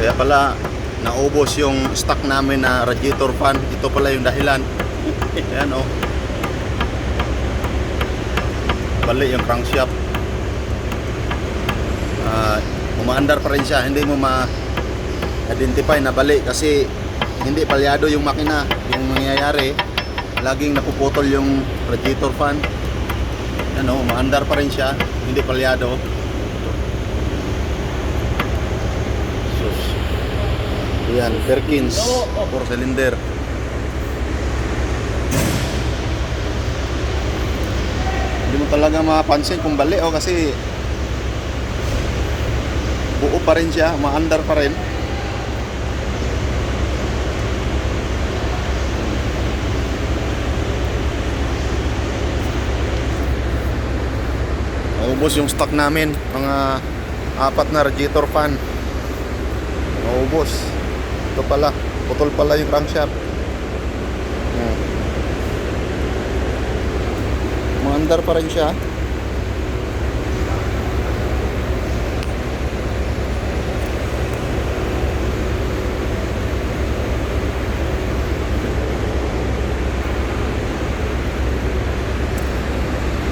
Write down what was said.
Kaya pala naubos yung stock namin na radiator fan. Ito pala yung dahilan. Ayan oh. Bali yung crankshaft. Umaandar pa rin siya. Hindi mo ma-identify na bali kasi hindi palyado yung makina. Yung nangyayari, laging napuputol yung radiator fan. Ano, umaandar pa rin siya. Hindi palyado. Sus. Ayan, Perkins 4 cylinder. Hindi mo talaga mapansin kung bali oh, kasi buo pa rin siya, maandar pa rin. Naubos yung stock namin, mga 4 na radiator fan. Naubos. Ito pala, putol pala yung crankshaft. Maandar pa rin siya.